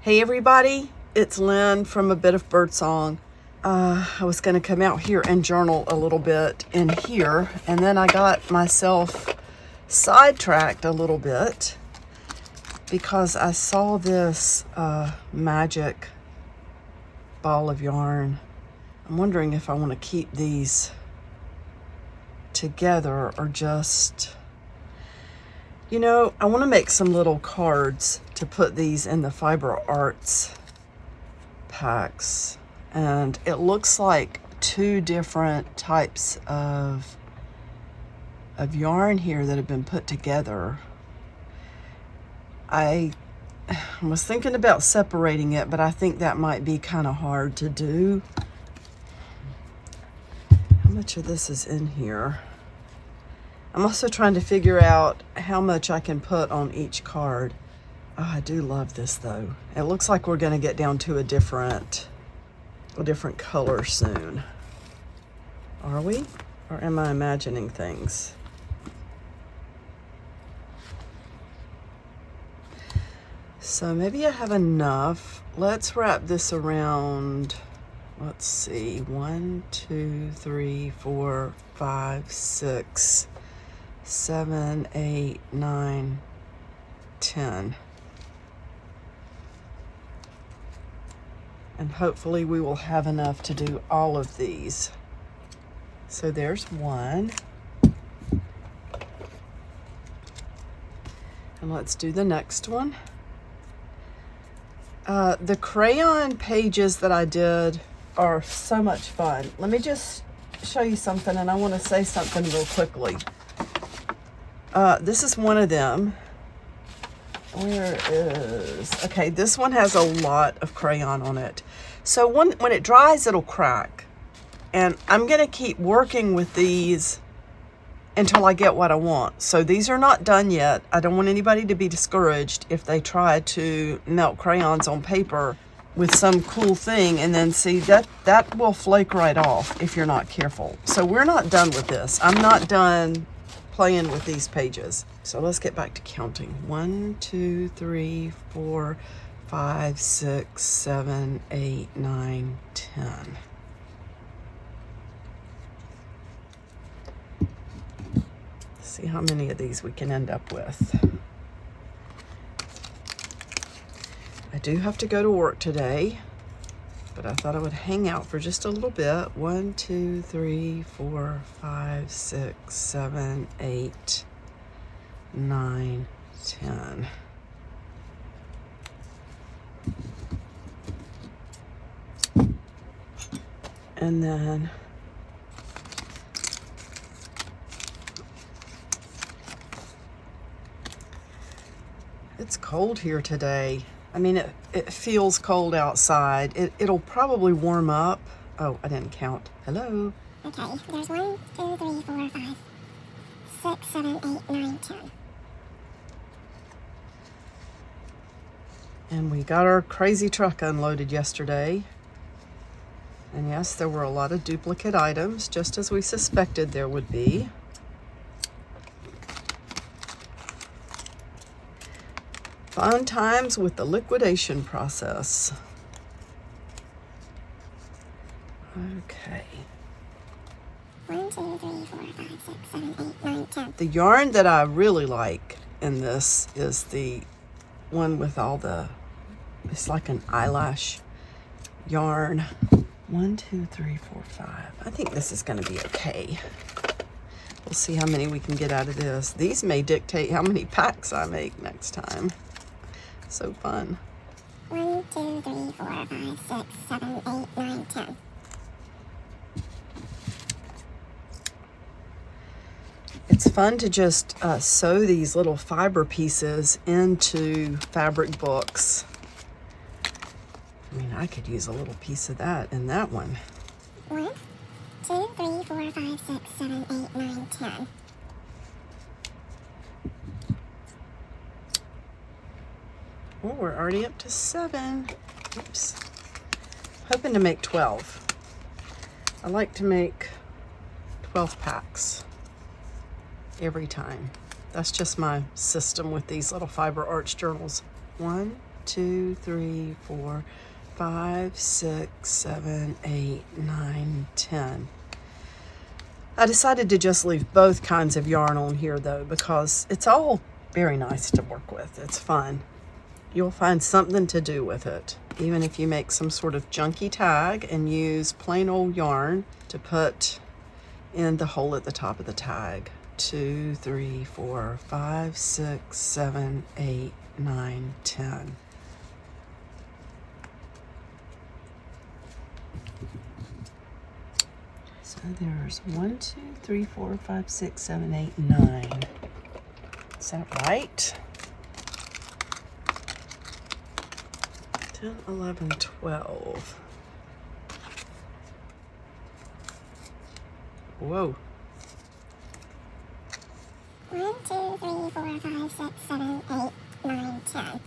Hey everybody, it's Lynn from A Bit of Birdsong. I was going to come out here and journal a little bit in here, and then I got myself sidetracked a little bit because I saw this magic ball of yarn. I'm wondering if I want to keep these together or just, I want to make some little cards to put these in the Fiber Arts packs. And it looks like two different types of yarn here that have been put together. I was thinking about separating it, but I think that might be kind of hard to do. How much of this is in here? I'm also trying to figure out how much I can put on each card. Oh, I do love this though. It looks like we're going to get down to a different color soon. Are we? Or am I imagining things? So maybe I have enough. Let's wrap this around, let's see, 1, 2, 3, 4, 5, 6, 7, 8, 9, 10. And hopefully we will have enough to do all of these. So there's one. And let's do the next one. The crayon pages that I did are so much fun. Let me just show you something, and I want to say something real quickly. This is one of them. Where is, okay, this one has a lot of crayon on it. So when it dries, it'll crack. And I'm gonna keep working with these until I get what I want. So these are not done yet. I don't want anybody to be discouraged if they try to melt crayons on paper with some cool thing and then see that will flake right off if you're not careful. So we're not done with this. I'm not done playing with these pages. So let's get back to counting. 1, 2, 3, 4, 5, 6, 7, 8, 9, 10. See how many of these we can end up with. I do have to go to work today, but I thought I would hang out for just a little bit. 1, 2, 3, 4, 5, 6, 7, 8, 9, 10. And then it's cold here today. I mean, it feels cold outside. It'll probably warm up. Oh, I didn't count. Hello. Okay, there's 1, 2, 3, 4, 5, 6, 7, 8, 9, 10. And we got our crazy truck unloaded yesterday. And yes, there were a lot of duplicate items, just as we suspected there would be. Fun times with the liquidation process. Okay. 1, 2, 3, 4, 5, 6, 7, 8, 9, 10. The yarn that I really like in this is the one with all the, it's like an eyelash yarn. 1, 2, 3, 4, 5. I think this is going to be okay. We'll see how many we can get out of this. These may dictate how many packs I make next time. So fun. 1, 2, 3, 4, 5, 6, 7, 8, 9, 10. It's fun to just sew these little fiber pieces into fabric books. I mean, I could use a little piece of that in that one. 1, 2, 3, 4, 5, 6, 7, 8, 9, 10. Oh, we're already up to 7. Oops. Hoping to make 12. I like to make 12 packs every time. That's just my system with these little Fiber Arts journals. 1, 2, 3, 4, 5, 6, 7, 8, 9, 10. I decided to just leave both kinds of yarn on here though, because it's all very nice to work with. It's fun. You'll find something to do with it. Even if you make some sort of junky tag and use plain old yarn to put in the hole at the top of the tag. 2, 3, 4, 5, 6, 7, 8, 9, 10. So there's 1, 2, 3, 4, 5, 6, 7, 8, 9. Is that right? 10, 11, 12. Whoa. 1, 2, 3, 4, 5, 6, 7, 8, 9, 10.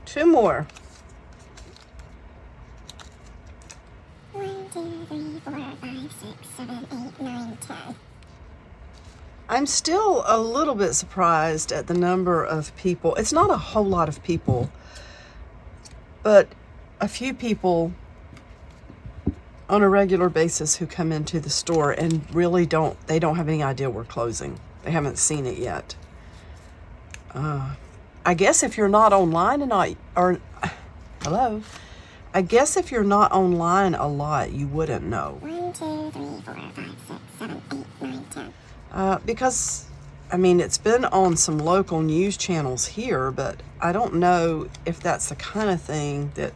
Two more. 1, 2, 3, 4, 5, 6, 7, 8, 9, 10. I'm still a little bit surprised at the number of people. It's not a whole lot of people, but a few people on a regular basis who come into the store and really don't have any idea we're closing. They haven't seen it yet. I guess if you're not online hello? I guess if you're not online a lot, you wouldn't know. 1, 2, 3, 4, 5, 6, 7, 8, 9, 10. Because, I mean, it's been on some local news channels here, but I don't know if that's the kind of thing that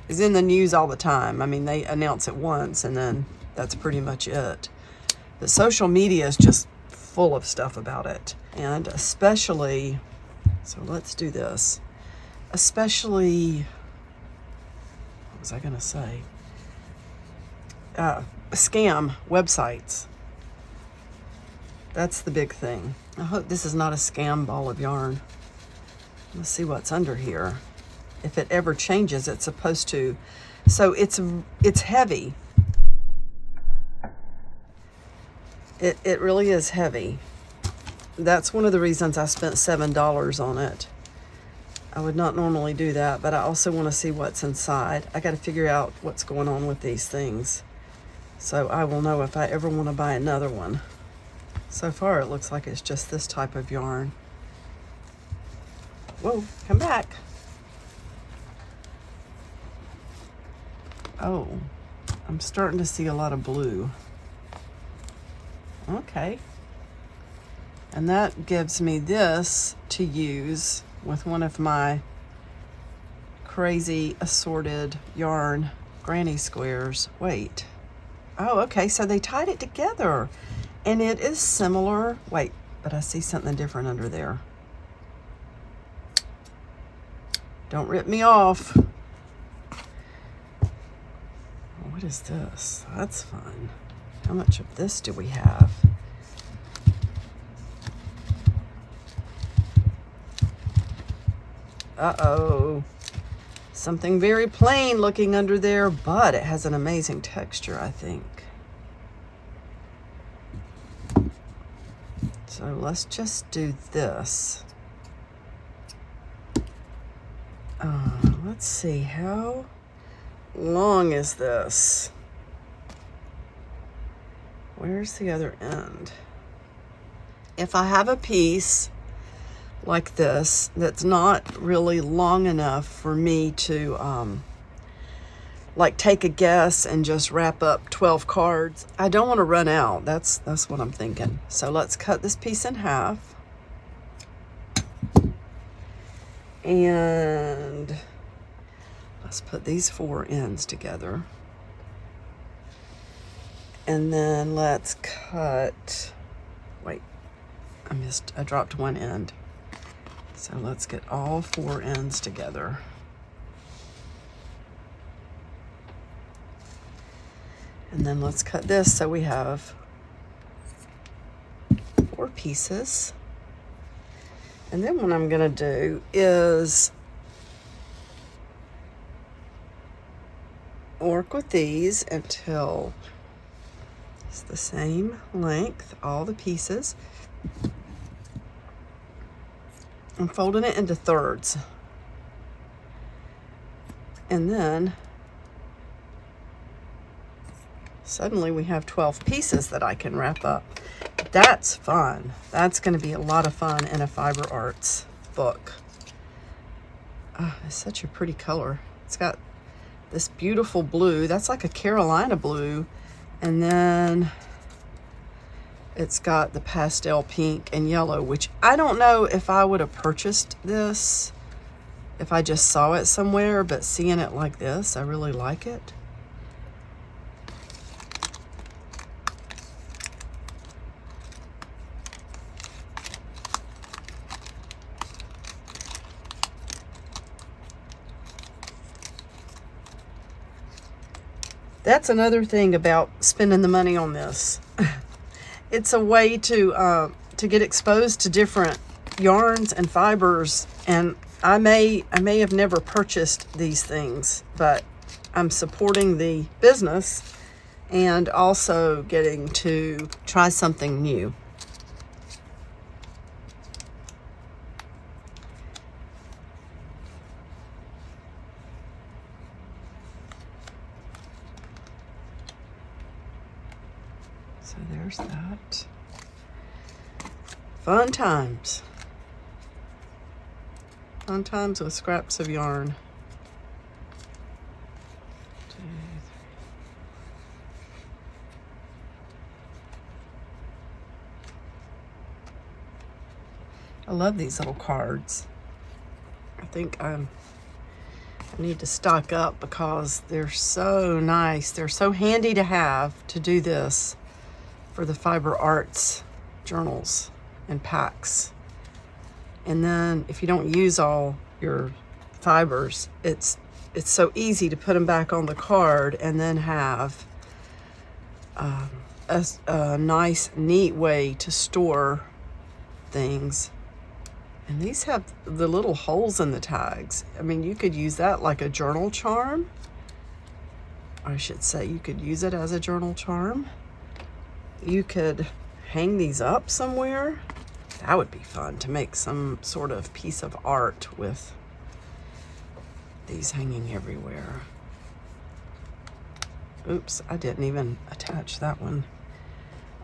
is in the news all the time. I mean, they announce it once and then that's pretty much it. But social media is just full of stuff about it. And especially, so let's do this, especially, what was I going to say? Scam websites. That's the big thing. I hope this is not a scam ball of yarn. Let's see what's under here. If it ever changes, it's supposed to. So it's heavy. It really is heavy. That's one of the reasons I spent $7 on it. I would not normally do that, but I also want to see what's inside. I got to figure out what's going on with these things, so I will know if I ever want to buy another one. So far, it looks like it's just this type of yarn. Whoa, come back. Oh, I'm starting to see a lot of blue. Okay. And that gives me this to use with one of my crazy assorted yarn granny squares. Wait. Oh, okay, so they tied it together. And it is similar. Wait, but I see something different under there. Don't rip me off. What is this? That's fun. How much of this do we have? Uh-oh. Something very plain looking under there, but it has an amazing texture, I think. So let's just do this. Let's see, how long is this? Where's the other end? If I have a piece like this that's not really long enough for me to like take a guess and just wrap up 12 cards, I don't want to run out. That's what I'm thinking. So let's cut this piece in half. And let's put these 4 ends together. And then let's cut, wait, I dropped one end. So let's get all 4 ends together. And then let's cut this so we have 4 pieces. And then what I'm gonna do is, work with these until it's the same length, all the pieces. I'm folding it into thirds. And then suddenly we have 12 pieces that I can wrap up. That's fun. That's going to be a lot of fun in a fiber arts book. It's such a pretty color. It's got this beautiful blue. That's like a Carolina blue. And then it's got the pastel pink and yellow, which I don't know if I would have purchased this if I just saw it somewhere, but seeing it like this, I really like it. That's another thing about spending the money on this. It's a way to get exposed to different yarns and fibers, and I may have never purchased these things, but I'm supporting the business and also getting to try something new. So there's that. Fun times. Fun times with scraps of yarn. 2, 3. I love these little cards. I think I need to stock up because they're so nice. They're so handy to have to do this for the fiber arts journals and packs. And then if you don't use all your fibers, it's so easy to put them back on the card and then have a nice, neat way to store things. And these have the little holes in the tags. I mean, you could use that like a journal charm. I should say you could use it as a journal charm. You could hang these up somewhere. That would be fun to make some sort of piece of art with these hanging everywhere. Oops, I didn't even attach that one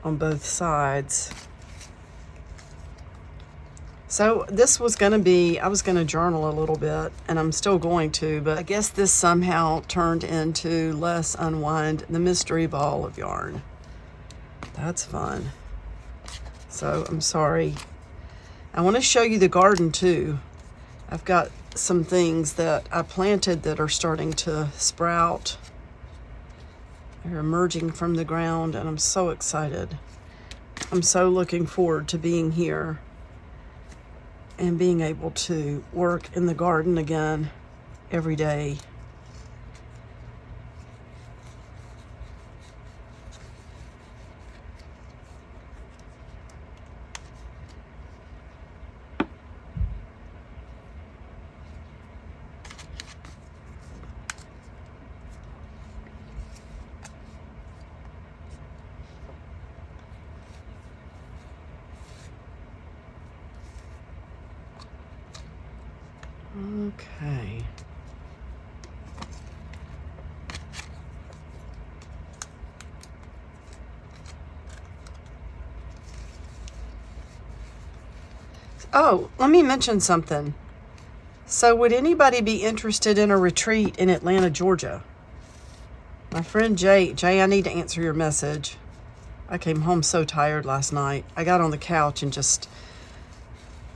on both sides. So this was going to be, I was going to journal a little bit, and I'm still going to, but I guess this somehow turned into Let's Unwind the Mystery Ball of Yarn. That's fun. So I'm sorry. I want to show you the garden too. I've got some things that I planted that are starting to sprout. They're emerging from the ground, and I'm so excited. I'm so looking forward to being here and being able to work in the garden again every day. Okay. Oh, let me mention something. So would anybody be interested in a retreat in Atlanta, Georgia? My friend Jay, I need to answer your message. I came home so tired last night. I got on the couch and just,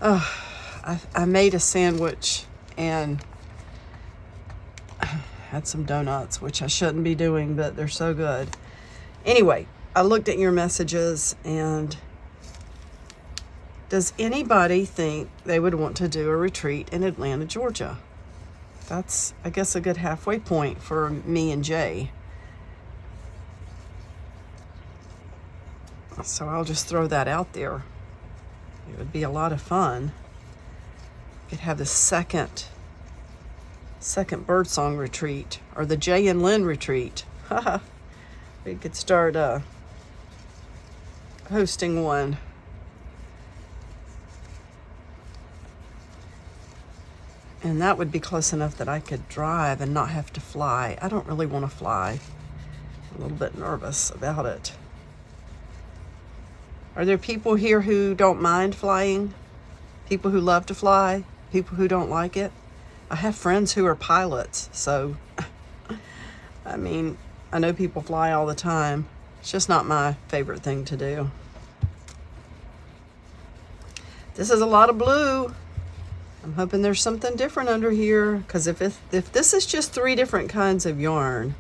I made a sandwich and had some donuts, which I shouldn't be doing, but they're so good. Anyway, I looked at your messages, and does anybody think they would want to do a retreat in Atlanta, Georgia? That's, I guess, a good halfway point for me and Jay. So I'll just throw that out there. It would be a lot of fun. Could have the second second birdsong retreat, or the Jay and Lynn retreat. Haha. We could start hosting one. And that would be close enough that I could drive and not have to fly. I don't really want to fly. I'm a little bit nervous about it. Are there people here who don't mind flying? People who love to fly? People who don't like it? I have friends who are pilots, so I mean, I know people fly all the time. It's just not my favorite thing to do. This is a lot of blue. I'm hoping there's something different under here, because if this is just 3 different kinds of yarn.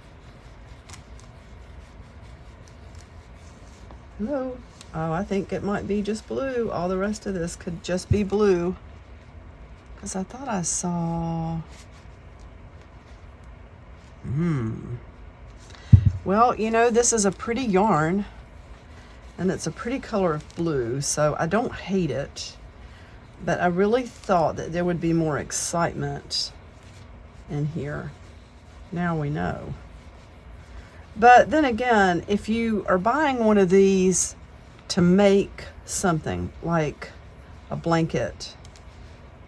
Hello. Oh, I think it might be just blue. All the rest of this could just be blue. Because I thought I saw... Well, you know, this is a pretty yarn. And it's a pretty color of blue, so I don't hate it. But I really thought that there would be more excitement in here. Now we know. But then again, if you are buying one of these to make something like a blanket,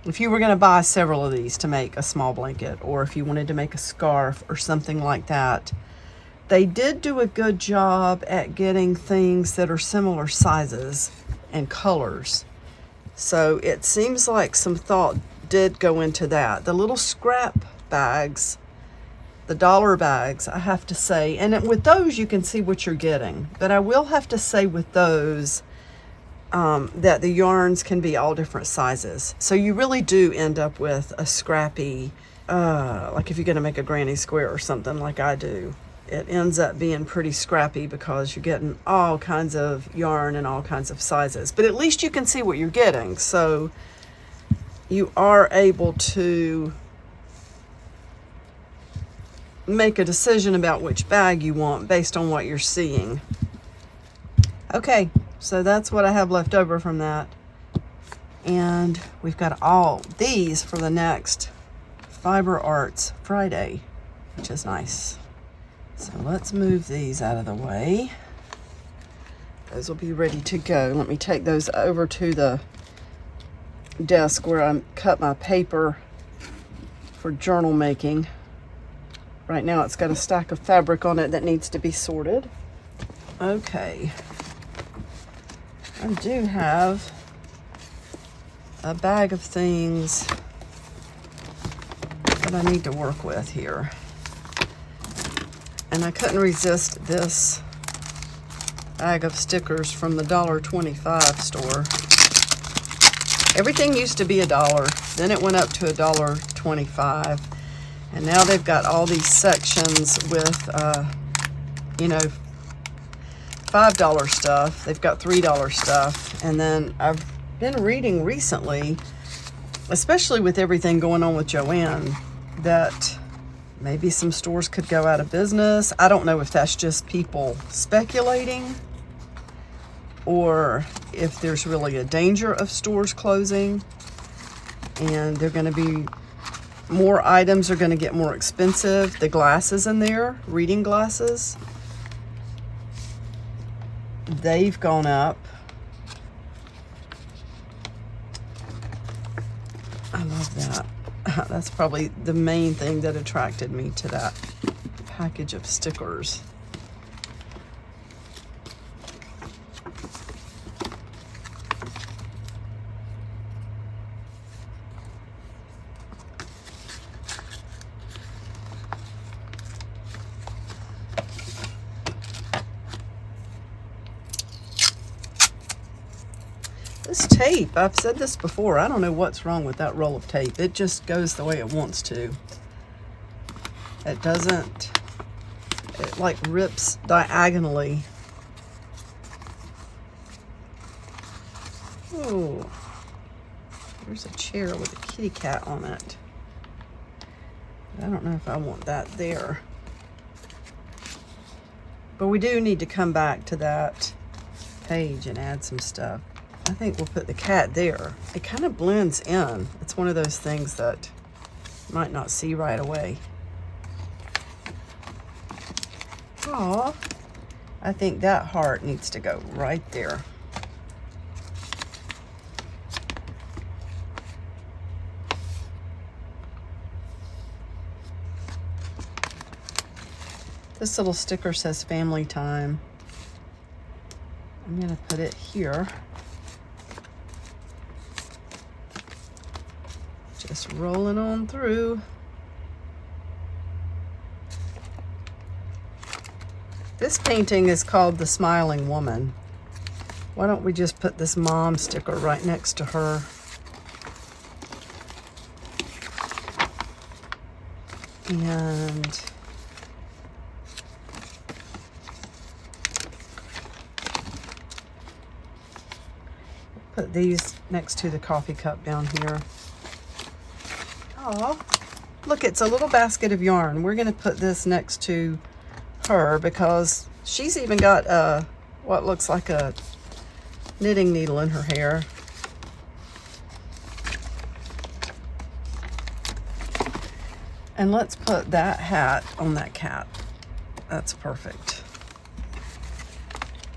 if you were going to buy several of these to make a small blanket, or if you wanted to make a scarf or something like that, they did do a good job at getting things that are similar sizes and colors. So it seems like some thought did go into that. The little scrap bags, the dollar bags, I have to say, and with those you can see what you're getting. But I will have to say with those that the yarns can be all different sizes. So you really do end up with a scrappy, like if you're going to make a granny square or something like I do. It ends up being pretty scrappy because you're getting all kinds of yarn and all kinds of sizes. But at least you can see what you're getting. So you are able to make a decision about which bag you want based on what you're seeing. Okay, so that's what I have left over from that. And we've got all these for the next Fiber Arts Friday, which is nice. So let's move these out of the way. Those will be ready to go. Let me take those over to the desk where I cut my paper for journal making. Right now it's got a stack of fabric on it that needs to be sorted. Okay. I do have a bag of things that I need to work with here. And I couldn't resist this bag of stickers from the $1.25 store. Everything used to be $1, then it went up to $1.25, and now they've got all these sections with, you know, $5 stuff. They've got $3 stuff, and then I've been reading recently, especially with everything going on with Joanne, that maybe some stores could go out of business. I don't know if that's just people speculating or if there's really a danger of stores closing, and they're going to be more items are going to get more expensive. The glasses in there, reading glasses, they've gone up. I love that. That's probably the main thing that attracted me to that package of stickers. This tape, I've said this before, I don't know what's wrong with that roll of tape. It just goes the way it wants to. It doesn't, it like rips diagonally. Oh, there's a chair with a kitty cat on it. I don't know if I want that there. But we do need to come back to that page and add some stuff. I think we'll put the cat there. It kind of blends in. It's one of those things that Might not see right away. Aw, I think that heart needs to go right there. This little sticker says family time. I'm gonna put it here. Just rolling on through. This painting is called The Smiling Woman. Why don't we just put this mom sticker right next to her? And put these next to the coffee cup down here. Oh, look, it's a little basket of yarn. We're gonna put this next to her because she's even got what looks like a knitting needle in her hair. And let's put that hat on that cat. That's perfect.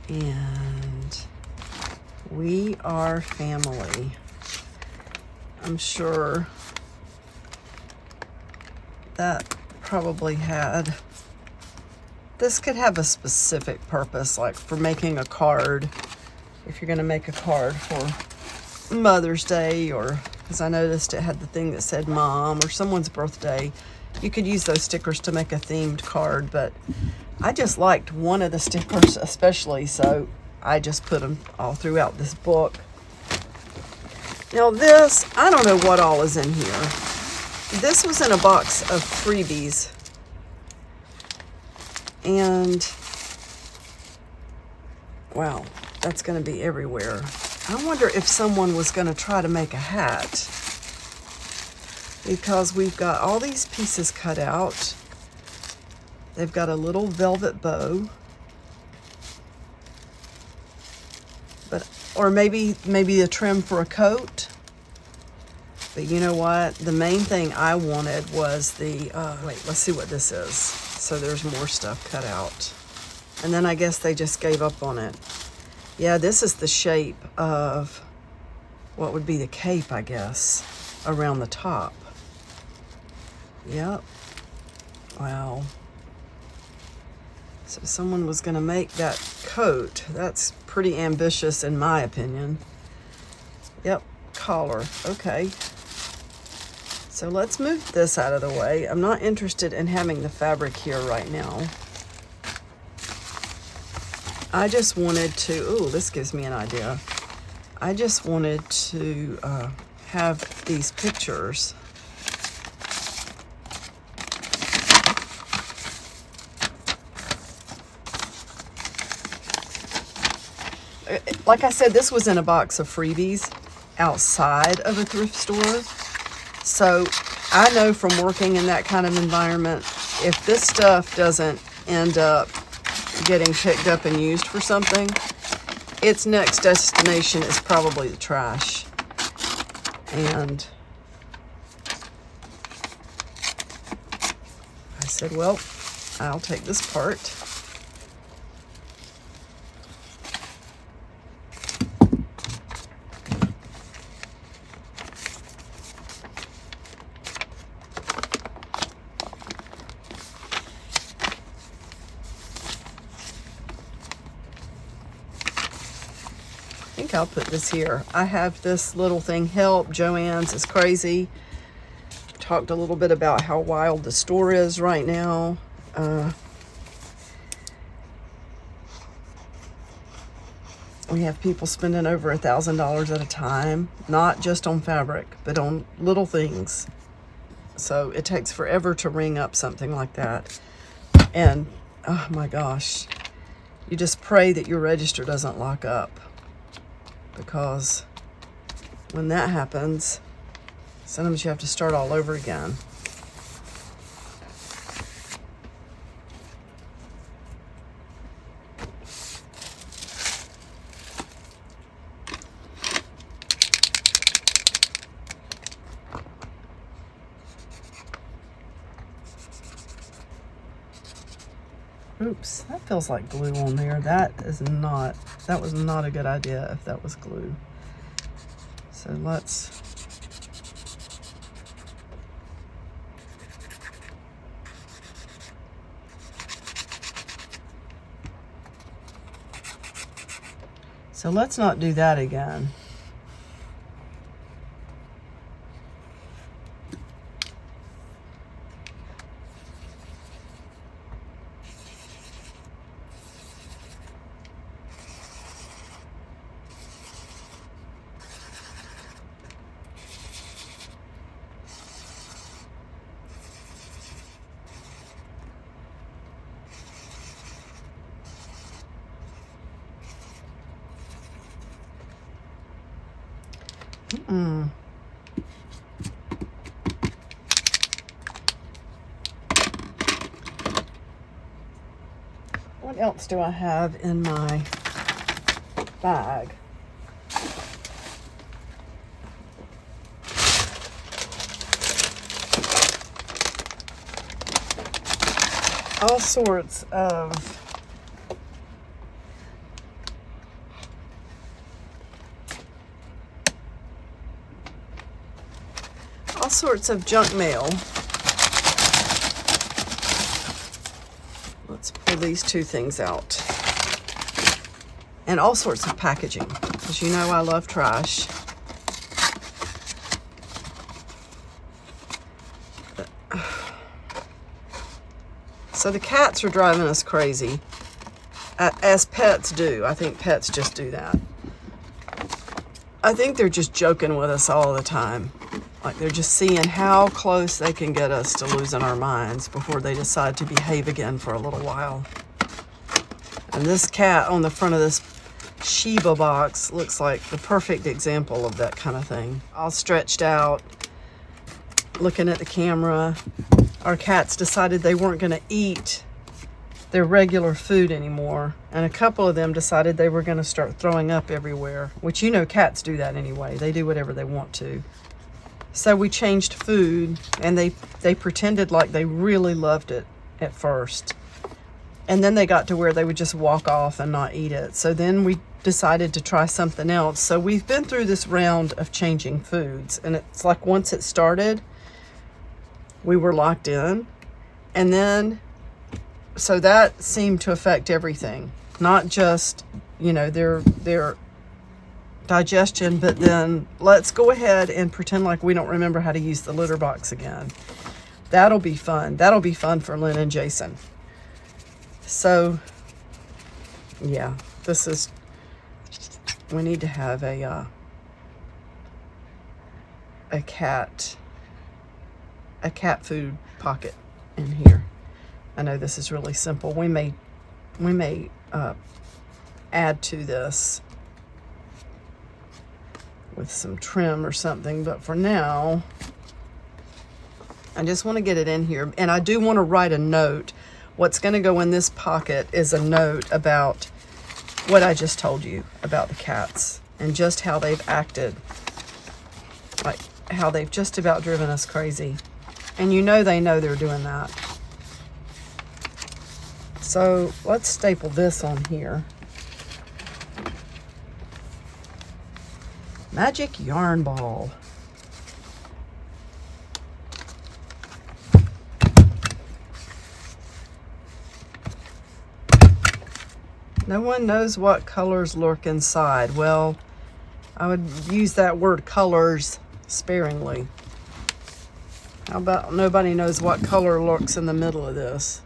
And we are family. I'm sure that probably had, this could have a specific purpose, like for making a card. If you're gonna make a card for Mother's Day, or, because I noticed it had the thing that said mom, or someone's birthday, you could use those stickers to make a themed card, but I just liked one of the stickers especially, so I just put them all throughout this book. Now this, I don't know what all is in here. This was in a box of freebies. And, wow, that's going to be everywhere. I wonder if someone was going to try to make a hat. Because we've got all these pieces cut out. They've got a little velvet bow. But, or maybe a trim for a coat. But you know what? The main thing I wanted was the, wait, let's see what this is. So there's more stuff cut out. And then I guess they just gave up on it. Yeah, this is the shape of what would be the cape, I guess, around the top. Yep. Wow. So someone was going to make that coat. That's pretty ambitious in my opinion. Yep, collar. Okay. So let's move this out of the way. I'm not interested in having the fabric here right now. I just wanted to, ooh, this gives me an idea. I just wanted to have these pictures. Like I said, this was in a box of freebies outside of a thrift store. So I know from working in that kind of environment, if this stuff doesn't end up getting picked up and used for something, its next destination is probably the trash. And I said, well, I'll take this part. I think I'll put this here. I have this little thing, Help, Joann's is crazy. Talked a little bit about how wild the store is right now. We have people spending over $1,000 at a time, not just on fabric, but on little things. So it takes forever to ring up something like that. And, oh my gosh, you just pray that your register doesn't lock up. Because when that happens, sometimes you have to start all over again. Oops, that feels like glue on there. That was not a good idea if that was glue. So let's, not do that again. What else do I have in my bag? All sorts of junk mail. Let's pull these two things out. And all sorts of packaging, because you know I love trash. So the cats are driving us crazy, as pets do. I think pets just do that. I think they're just joking with us all the time. Like they're just seeing how close they can get us to losing our minds before they decide to behave again for a little while. And this cat on the front of this Shiba box looks like the perfect example of that kind of thing. All stretched out, looking at the camera. Our cats decided they weren't going to eat their regular food anymore, and a couple of them decided they were going to start throwing up everywhere, which you know cats do that anyway. They do whatever they want to. So we changed food, and they pretended like they really loved it at first. And then they got to where they would just walk off and not eat it. So then we decided to try something else. So we've been through this round of changing foods, and it's like once it started, we were locked in. And then, so that seemed to affect everything, not just, you know, their digestion, but then let's go ahead and pretend like we don't remember how to use the litter box again. That'll be fun. That'll be fun for Lynn and Jason. So, yeah, we need to have a cat food pocket in here. I know this is really simple. We may add to this with some trim or something, but for now, I just want to get it in here. And I do want to write a note. What's going to go in this pocket is a note about what I just told you about the cats and just how they've acted, like how they've just about driven us crazy. And you know they know they're doing that. So let's staple this on here. Magic yarn ball. No one knows what colors lurk inside. Well, I would use that word colors sparingly. How about nobody knows what color lurks in the middle of this?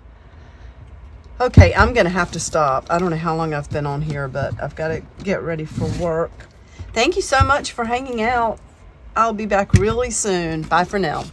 Okay, I'm going to have to stop. I don't know how long I've been on here, but I've got to get ready for work. Thank you so much for hanging out. I'll be back really soon. Bye for now.